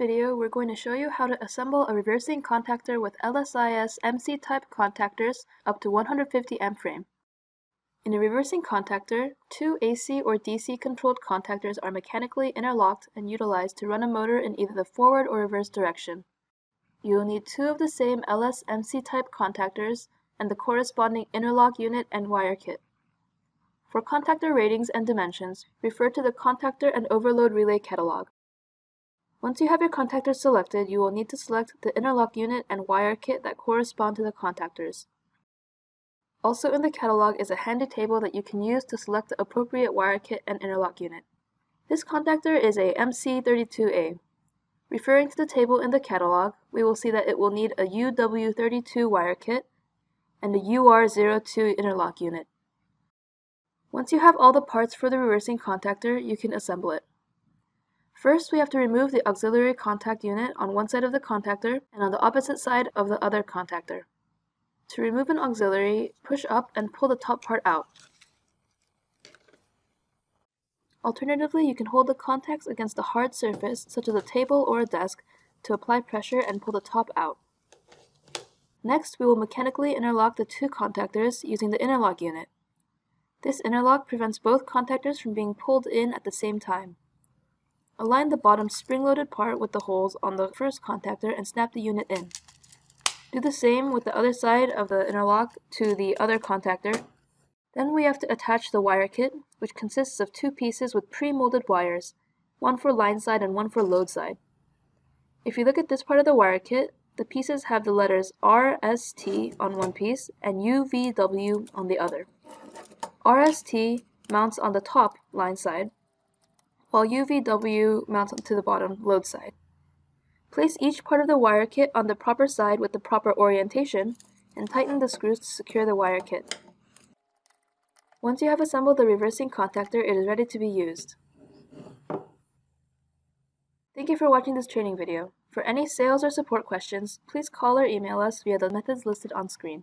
video, we're going to show you how to assemble a reversing contactor with LSIS MC type contactors up to 150 amp frame. In a reversing contactor, two AC or DC controlled contactors are mechanically interlocked and utilized to run a motor in either the forward or reverse direction. You will need two of the same LS-MC type contactors and the corresponding interlock unit and wire kit. For contactor ratings and dimensions, refer to the contactor and overload relay catalog. Once you have your contactor selected, you will need to select the interlock unit and wire kit that correspond to the contactors. Also in the catalog is a handy table that you can use to select the appropriate wire kit and interlock unit. This contactor is a MC32A. Referring to the table in the catalog, we will see that it will need a UW32 wire kit and a UR02 interlock unit. Once you have all the parts for the reversing contactor, you can assemble it. First, we have to remove the auxiliary contact unit on one side of the contactor and on the opposite side of the other contactor. To remove an auxiliary, push up and pull the top part out. Alternatively, you can hold the contacts against a hard surface, such as a table or a desk, to apply pressure and pull the top out. Next, we will mechanically interlock the two contactors using the interlock unit. This interlock prevents both contactors from being pulled in at the same time. Align the bottom spring-loaded part with the holes on the first contactor and snap the unit in. Do the same with the other side of the interlock to the other contactor. Then we have to attach the wire kit, which consists of two pieces with pre-molded wires, one for line side and one for load side. If you look at this part of the wire kit, the pieces have the letters RST on one piece and UVW on the other. RST mounts on the top line side, while UVW mounts to the bottom load side. Place each part of the wire kit on the proper side with the proper orientation, and tighten the screws to secure the wire kit. Once you have assembled the reversing contactor, it is ready to be used. Thank you for watching this training video. For any sales or support questions, please call or email us via the methods listed on screen.